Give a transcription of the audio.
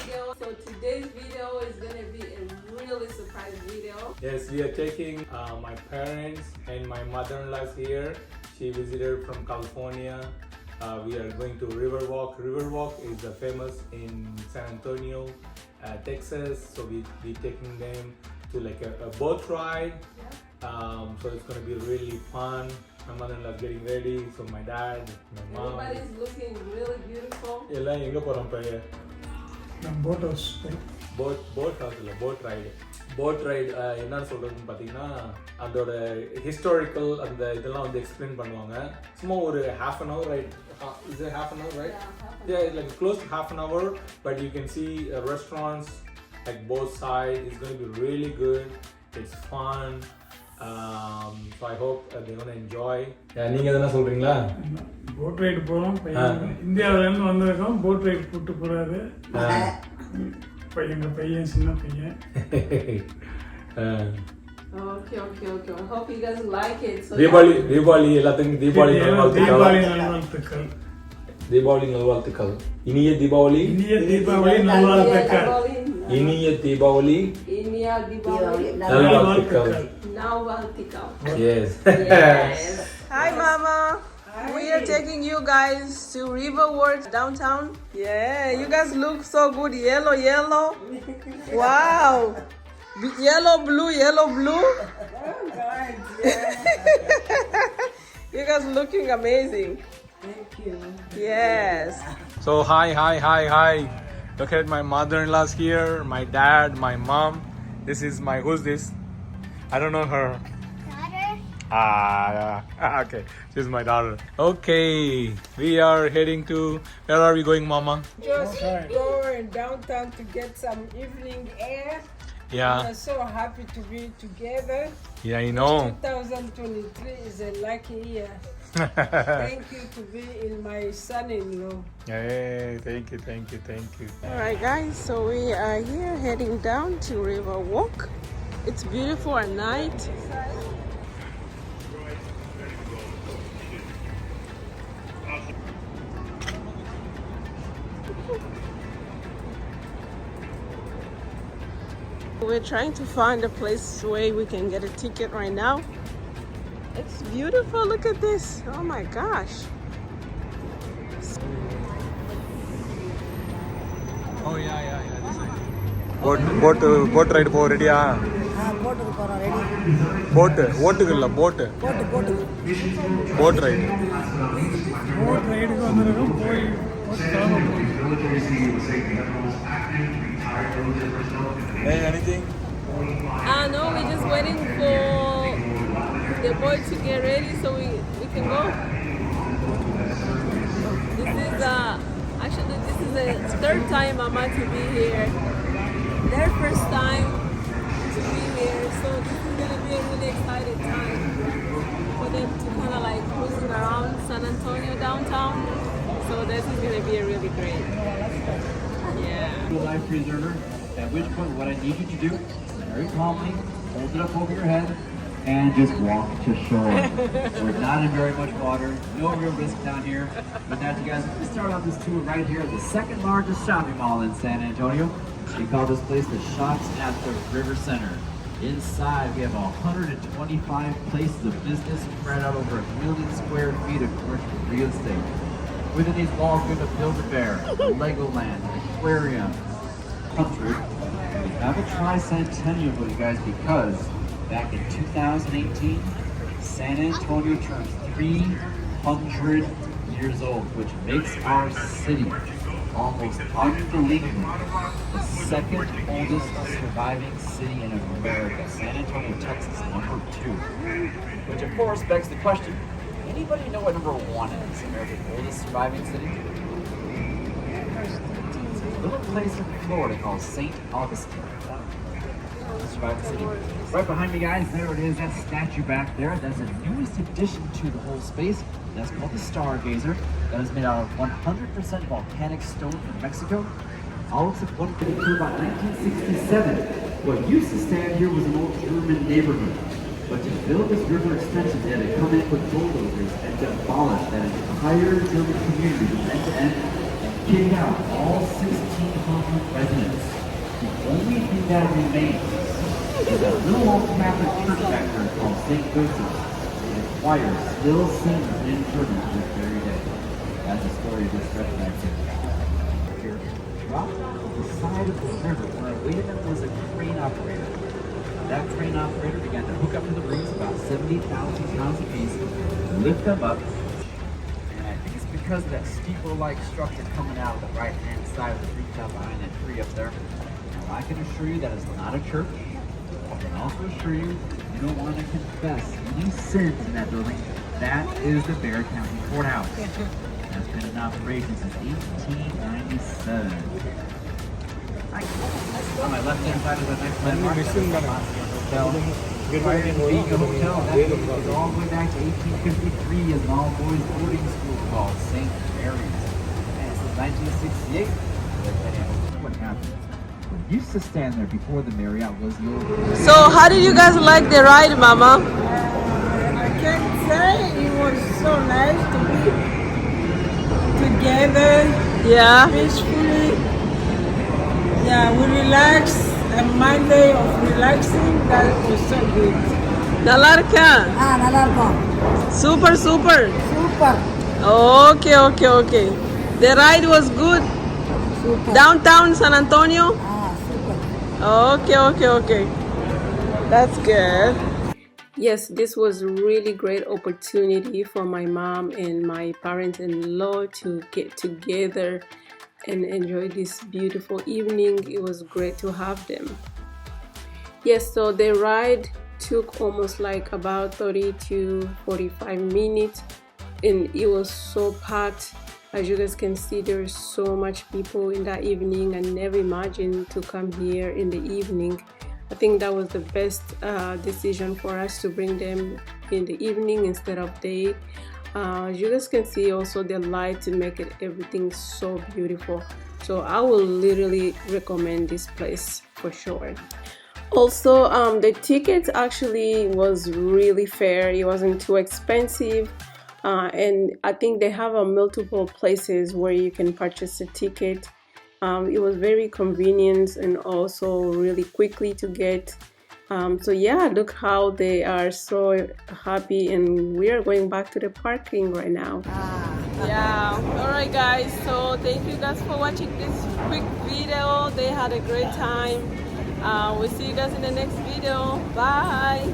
video. So today's video is gonna be a really surprise video. Yes, we are taking my parents and my mother-in-law's here. She visited from California. We are going to Riverwalk. Riverwalk is famous in San Antonio, Texas. So we taking them to like a boat ride. Yeah. So it's gonna be really fun. My mother-in-law is getting ready. So my dad, my mom. Everybody's looking really beautiful. எல்லாம் எங்க போறோம் பைய? boat house. boat house இல்ல boat ride. boat ride என்ன சொல்றதுன்னு பாத்தீங்கன்னா அதோட historical அந்த இதெல்லாம் வந்து எக்ஸ்பிளைன் பண்ணுவாங்க. சும்மா ஒரு half an hour ride. Is it half an hour, right? Yeah, it's like close to half an hour, but you can see restaurants like both sides. It's going to be really good. It's fun. So I hope they're going to enjoy. Yeah, நீங்க எதனா சொல்றீங்களா? boat ride போறோம். இந்தியால இருந்து வந்திருக்கோம். boat ride கூட்டி போறாரு. பையன் சின்ன பையன். Okay. I hope you guys like it. So Deepavali எல்லாத்துக்கும் தீபாவளி நல்வாழ்த்துக்கள். தீபாவளி நல்வாழ்த்துக்கள். இனிய தீபாவளி நல்வாழ்த்துக்கள். இனிய தீபாவளி நல்வாழ்த்துக்கள். Yes. Hi Mama. Hi. We are taking you guys to Riverwalk downtown. Yeah, you guys look so good. Yellow. Wow. Yellow, blue. Oh God, yeah. You guys looking amazing. Thank you. Yes. So hi. Look at my mother-in-law's here, my dad, my mom. This is who's this? I don't know her. Daughter. Okay. She's my daughter. Okay. We are heading to, where are we going, Mama? Just going downtown to get some evening air. Yeah. We're so happy to be together. Yeah, I know. 2023 is a lucky year. Thank you to be in my son-in-law. Hey, thank you. All right, guys. So we are here heading down to Riverwalk. It's beautiful at night. We're trying to find a place where we can get a ticket right now. It's beautiful. Look at this. Oh my gosh. Oh yeah. This side. Boat ride for ready ah. போட்டுக்கு போகிறோம் ready ஓட்டுக்கு இல்ல boat ride boat ரைடுக்கு வந்திருக்கோம். போய் Hey, anything? No, we're just waiting for the boy to get ready so we can go. This is the third time Mama to be here. Their first time to be here, so this is gonna be a really exciting time for them to kind of like cruising around San Antonio downtown. So this is gonna be a really great. Yeah. Life preserver. At which point, what I need you to do, very calmly, hold it up over your head, and just walk to shore. We're not in very much water, no real risk down here. With that, you guys, we're going to start off this tour right here at the second largest shopping mall in San Antonio. We call this place the Shops at the River Center. Inside, we have 125 places of business spread out over 1 million square feet of commercial real estate. Within these walls, we have a Build-A-Bear, Legoland, an aquarium, country. We have a tricentennial for you guys because back in 2018, San Antonio turns 300 years old, which makes our city almost unbelievably the second oldest surviving city in America. San Antonio, Texas, number 2. Which of course begs the question, anybody know what number 1 is? America's oldest surviving city? A little place in Florida called St. Augustine. Surviving city. Right behind me, guys, there it is, that statue back there. That's the newest addition to the whole space. That's called the Stargazer. That is made out of 100% volcanic stone from Mexico. All looks like one thing to about 1967. What used to stand here was an old German neighborhood. But to build this river extension, they had to come in with bulldozers and demolish that entire German community from end to end and kick out all 1,600 residents. that remains is a little old Catholic church back there called St. Joseph's. The choir still sings in church this very day. That's the story of this stretch back here. Here, dropped off the side of the river where a waited there was a crane operator. That crane operator began to hook up to the rings about 70,000 pounds apiece, lift them up, and I think it's because of that steeple-like structure coming out of the right-hand side of the rooftop behind that tree up there. Now, I can assure you that it's not a church. I can also assure you, if you don't want to confess any sins in that building, that is the Bexar County Courthouse. That's been in operation since 1897. On my left-hand side is the next landmark. Hotel. Prior to being a hotel, that goes all the way back to 1853 as an all-boys boarding school called St. Mary's. And since 1968, what happened? What used to stand there before the Marriott was the old... So how did you guys like the ride, Mama? I can say it was so nice to be together, Yeah. peacefully. Yeah, we relaxed. A Monday of relaxing, that was so good. Nalarka. நல்லா இருக்கும் Super, super. Super Okay. The ride was good. Super Downtown San Antonio. Super Okay. That's good. Yes, this was a really great opportunity for my mom and my parents-in-law to get together and enjoy this beautiful evening. It was great to have them. Yes, so the ride took almost like about 30 to 45 minutes, and it was so packed. As you guys can see, there's so much people in that evening. I never imagined to come here in the evening. I think that was the best decision for us to bring them in the evening instead of day. As you guys can see, also the light to make it everything so beautiful. So I will literally recommend this place for sure. Also, the tickets actually was really fair. It wasn't too expensive. And I think they have multiple places where you can purchase a ticket. It was very convenient and also really quickly to get. So yeah, look how they are so happy, and we are going back to the parking right now. Yeah, alright guys, so thank you guys for watching this quick video. They had a great time. We'll see you guys in the next video. Bye.